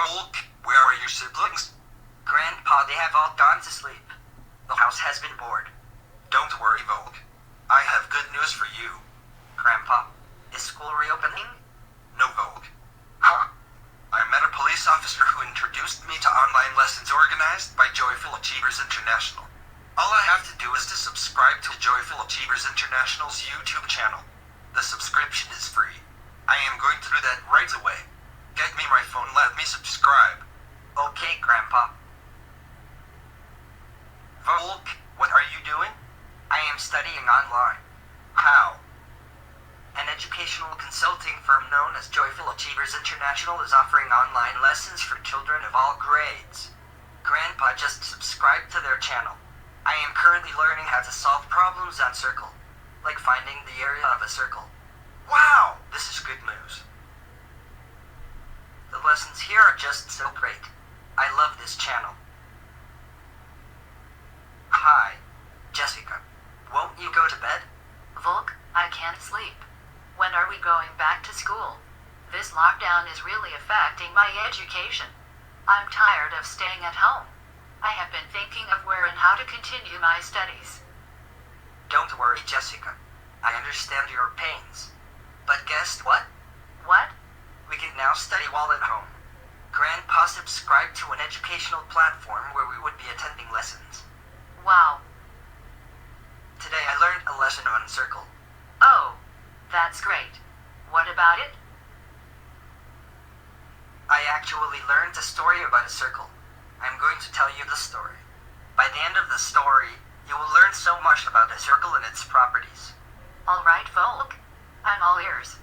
Volk, where are your siblings? Grandpa, they have all gone to sleep. The house has been bored. Don't worry, Volk. I have good news for you. Grandpa, is school reopening? No, Volk. Huh? I met a police officer who introduced me to online lessons organized by Joyful Achievers International. All I have to do is to subscribe to Joyful Achievers International's YouTube channel. The subscription is free. I am going to do that right away. Get me my phone, let me subscribe. Okay, Grandpa. Volk, what are you doing? I am studying online. How? An educational consulting firm known as Joyful Achievers International is offering online lessons for children of all grades. Grandpa just subscribed to their channel. I am currently learning how to solve problems on Circle, like finding the area of a circle. Wow, this is good news. The lessons here are just so great. I love this channel. Hi, Jessica. Won't you go to bed? Volk, I can't sleep. When are we going back to school? This lockdown is really affecting my education. I'm tired of staying at home. I have been thinking of where and how to continue my studies. Don't worry, Jessica. I understand your pains. But guess what? What? We can now study while at home. Grandpa subscribed to an educational platform where we would be attending lessons. Wow. Today I learned a lesson on Circle. Oh, that's great. What about it? I actually learned a story about a circle. I'm going to tell you the story. By the end of the story, you will learn so much about the circle and its properties. All right, Volk. I'm all ears.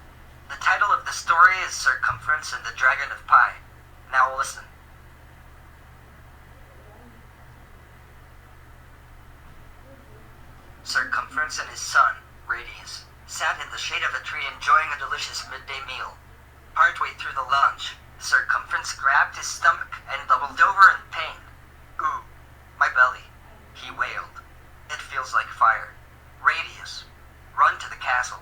The title of the story is Sir Cumference and the Dragon of Pi. Now listen. Sir Cumference and his son, Radius, sat in the shade of a tree enjoying a delicious midday meal. Partway through the lunch, Sir Cumference grabbed his stomach and doubled over in pain. Ooh, my belly, he wailed. It feels like fire. Radius, run to the castle.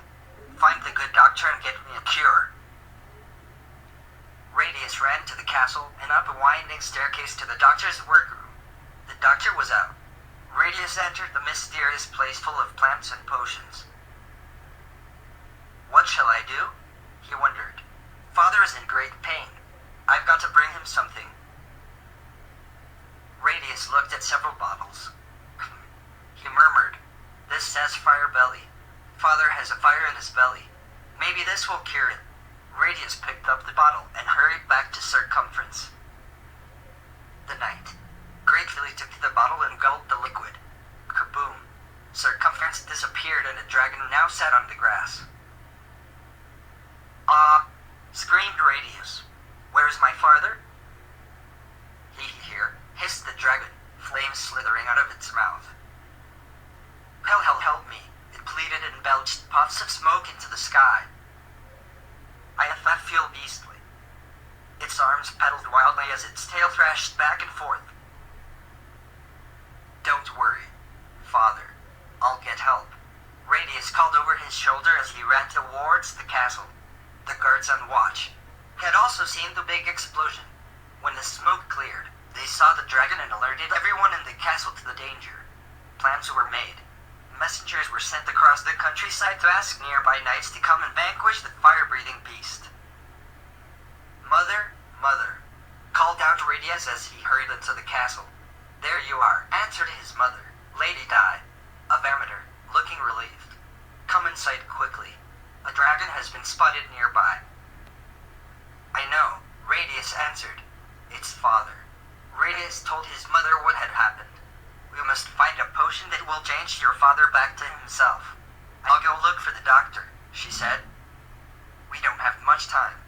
Find the good doctor and get me a cure. Radius ran to the castle and up a winding staircase to the doctor's workroom. The doctor was out. Radius entered the mysterious place full of plants and potions. What shall I do? He wondered. Father is in great pain. I've got to bring him something. Radius looked at several bottles. He murmured, "This says fire belly. Father has a fire in his belly. Maybe this will cure it." Radius picked up the bottle and hurried back to Sir Cumference. The knight gratefully took the bottle and gulped the liquid. Kaboom! Sir Cumference disappeared and the dragon now sat on the grass. "Ah!" screamed Radius. "Where's my father?" Here," hissed the dragon, flames slithering out of its mouth. Help me," it pleaded and belched puffs of smoke into the sky. I feel beastly. Its arms pedaled wildly as its tail thrashed back and forth. "Don't worry, Father. I'll get help." Radius called over his shoulder as he ran towards the castle. The guards on watch had also seen the big explosion. When the smoke cleared, they saw the dragon and alerted everyone in the castle to the danger. Plans were made. Messengers were sent across the countryside to ask nearby knights to come and vanquish the fire-breathing beast. "Mother, mother," called out Radius as he hurried into the castle. "There you are," answered his mother, Lady Di, a Vermeter, looking relieved. "Come inside quickly. A dragon has been spotted nearby." "I know," Radius answered. "It's father." Radius told his mother what had happened. "We must find a potion that will change your father back to himself. I'll go look for the doctor," she said. "We don't have much time."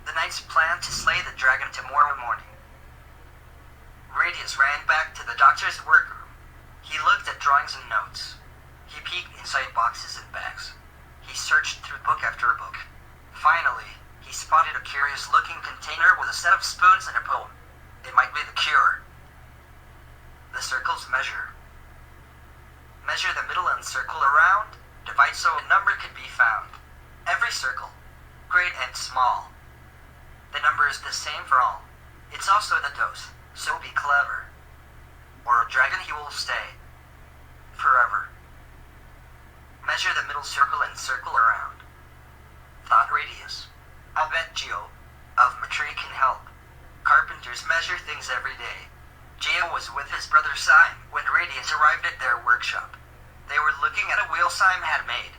The knights planned to slay the dragon tomorrow morning. Radius ran back to the doctor's workroom. He looked at drawings and notes. He peeked inside boxes and bags. He searched through book after book. Finally, he spotted a curious-looking container with a set of spoons and a poem. It might be the cure. The circles measure. Measure the middle and circle around. Divide so a number can be found. Every circle, great and small. The number is the same for all. It's also the dose, so be clever. Or a dragon he will stay. Forever. Measure the middle circle and circle around. Thought radius. I'll bet Geo of Matri can help. Carpenters measure things every day. Geo was with his brother Syme when Radius arrived at their workshop. They were looking at a wheel Syme had made.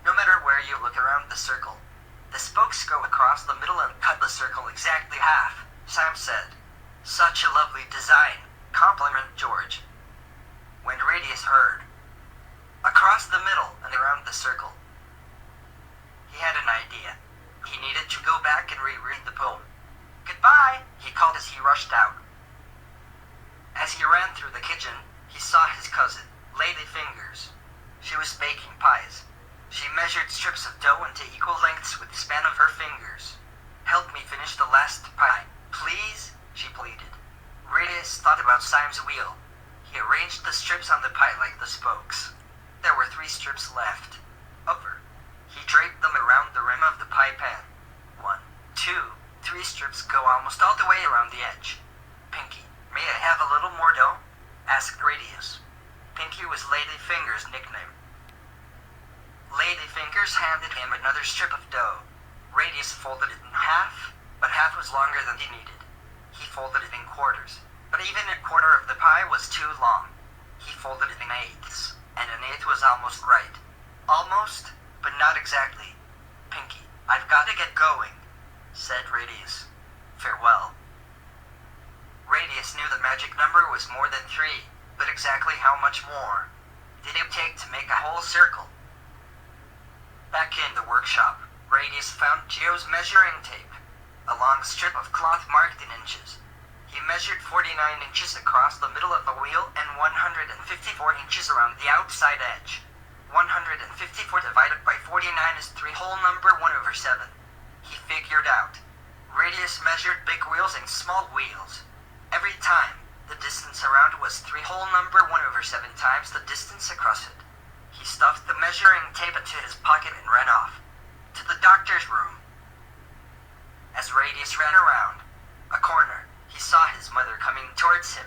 No matter where you look around the circle, the spokes go across the middle and cut the circle exactly half, Syme said. Such a lovely design, compliment George. When Radius heard, across the middle and around the circle, he had an idea. He needed to go back and reread the poem. Goodbye, he called as he rushed out. As he ran through the kitchen, he saw his cousin, Lady Fingers. She was baking pies. She measured strips of dough into equal lengths with the span of her fingers. Help me finish the last pie, please, she pleaded. Radius thought about Syme's wheel. He arranged the strips on the pie like the spokes. There were 3 strips left. Over. He draped them around the rim of the pie pan. 1, 2, 3 strips go almost all the way around the edge. Pinky, may I have a little more dough? Asked Radius. Pinky was Lady Fingers' nickname. Lady Fingers handed him another strip of dough. Radius folded it in half, but half was longer than he needed. He folded it in quarters, but even a quarter of the pie was too long. He folded it in eighths, and an eighth was almost right. Almost, but not exactly. Pinky, I've got to get going, said Radius. Farewell. Radius knew the magic number was more than 3, but exactly how much more did it take to make a whole circle? Back in the workshop, Radius found Geo's measuring tape, a long strip of cloth marked in inches. He measured 49 inches across the middle of the wheel and 154 inches around the outside edge. 154 divided by 49 is 3 whole number 1/7. He figured out. Radius measured big wheels and small wheels. Every time, the distance around was 3 whole number 1/7 times the distance across it. He stuffed the measuring tape into his pocket and ran off. To the doctor's room. As Radius ran around a corner, he saw his mother coming towards him.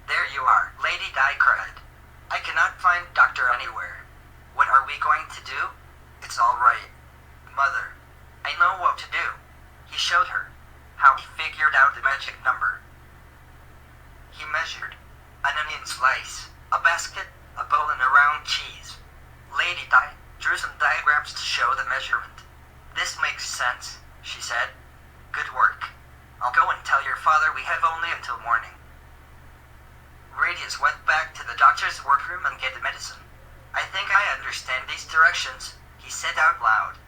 There you are, Lady Di cried. I cannot find Doctor anywhere. What are we going to do? It's all right, Mother. I know what to do. He showed her how he figured out the magic number. He measured an onion slice, a basket, a bowl, and a round cheese. Lady Di drew some diagrams to show the measurement. This makes sense, she said. Good work. I'll go and tell your father we have only until morning. Radius went back to the doctor's workroom and get the medicine. I think I understand these directions, he said out loud.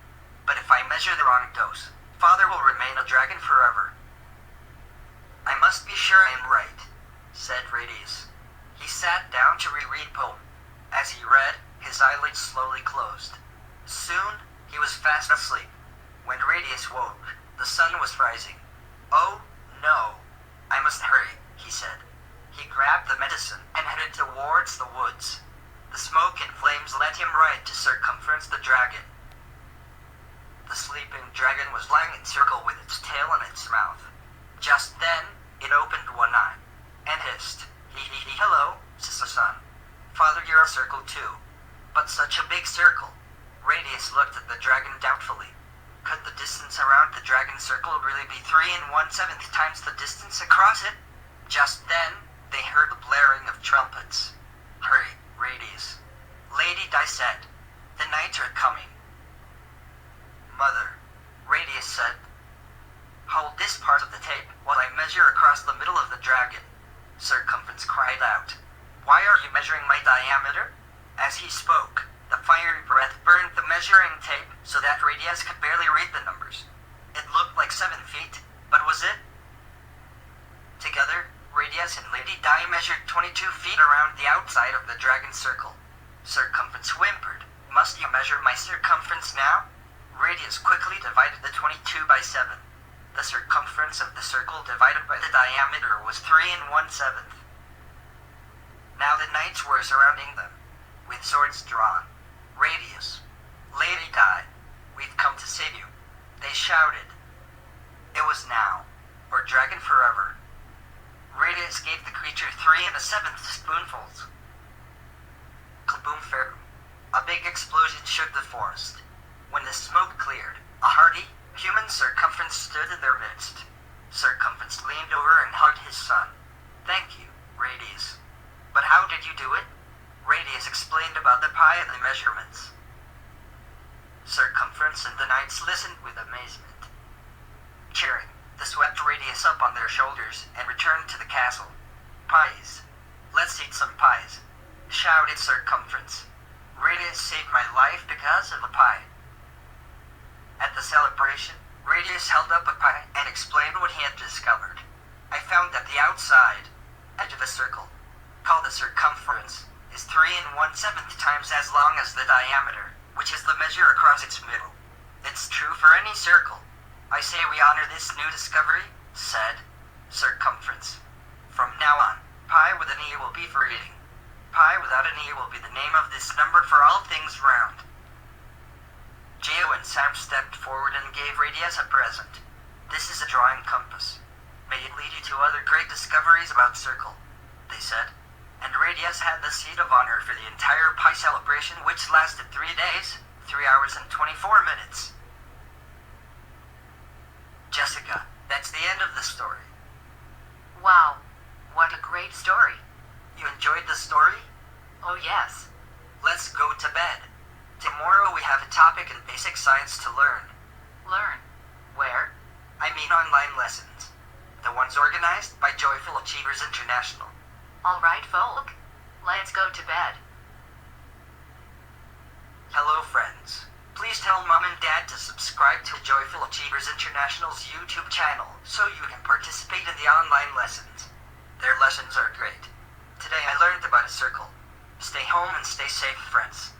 But if I measure the wrong dose, Father will remain a dragon forever. I must be sure I am right, said Radius. He sat down to reread poem. As he read, his eyelids slowly closed. Soon, he was fast asleep. When Radius woke, the sun was rising. Oh, no. I must hurry, he said. He grabbed the medicine and headed towards the woods. The smoke and flames led him right to Sir Cumference the dragon. The sleeping dragon was lying in circle with its tail in its mouth. Just then, it opened one eye and hissed, Hello, son. Father, you're a circle too. But such a big circle. Radius looked at the dragon doubtfully. Could the distance around the dragon circle really be 3 1/7 times the distance across it? Just then, they heard the blaring of trumpets. Hurry, Radius. Lady Di said, the knights are coming. Mother, Radius said, hold this part of the tape while I measure across the middle of the dragon. Sir Cumference cried out, why are you measuring my diameter? As he spoke, the fiery breath burned the measuring tape so that Radius could barely read the numbers. It looked like 7 feet, but was it? Together, Radius and Lady Di measured 22 feet around the outside of the dragon circle. Sir Cumference whimpered, must you measure my circumference now? Radius quickly divided the 22 by 7. The circumference of the circle divided by the diameter was 3 1/7. Now the knights were surrounding them, with swords drawn. Radius, Lady Di, we've come to save you, they shouted. It was now, or dragon forever. Radius gave the creature 3 1/7 spoonfuls. Kaboom farum. A big explosion shook the forest. When the smoke cleared, a hardy, human Sir Cumference stood in their midst. Sir Cumference leaned over and hugged his son. Thank you, Radius. But how did you do it? Radius explained about the pie and the measurements. Sir Cumference and the knights listened with amazement. Cheering, they swept Radius up on their shoulders and returned to the castle. Pies. Let's eat some pies, shouted Sir Cumference. Radius saved my life because of a pie. At the celebration, Radius held up a pie and explained what he had discovered. I found that the outside edge of a circle, called the circumference, is 3 1/7 times as long as the diameter, which is the measure across its middle. It's true for any circle. I say we honor this new discovery, said Sir Cumference. From now on, pi with an E will be for eating. Pi without an E will be the name of this number for all things round. Geo and Sam stepped forward and gave Radius a present. This is a drawing compass. May it lead you to other great discoveries about circle, they said. And Radius had the seat of honor for the entire pie celebration, which lasted 3 days, 3 hours and 24 minutes. Jessica, that's the end of the story. Wow, what a great story. You enjoyed the story? Oh yes. Let's go to bed. Tomorrow we have a topic in basic science to learn. Learn. Where? I mean online lessons. The ones organized by Joyful Achievers International. All right, Volk. Let's go to bed. Hello friends. Please tell Mom and Dad to subscribe to Joyful Achievers International's YouTube channel so you can participate in the online lessons. Their lessons are great. Today I learned about a circle. Stay home and stay safe, friends.